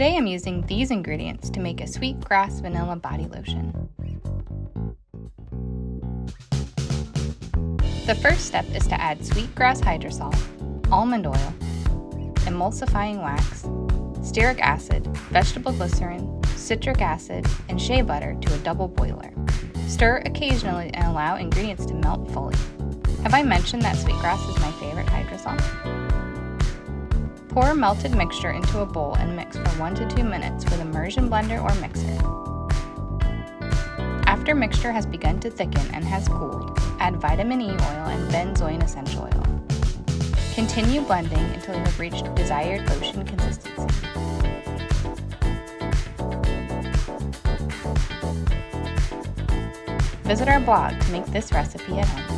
Today I'm using these ingredients to make a Sweetgrass vanilla body lotion. The first step is to add Sweetgrass hydrosol, almond oil, emulsifying wax, stearic acid, vegetable glycerin, citric acid, and shea butter to a double boiler. Stir occasionally and allow ingredients to melt fully. Have I mentioned that Sweetgrass is my favorite hydrosol? Pour melted mixture into a bowl and mix for 1 to 2 minutes with immersion blender or mixer. After mixture has begun to thicken and has cooled, add vitamin E oil and benzoin essential oil. Continue blending until you have reached desired lotion consistency. Visit our blog to make this recipe at home.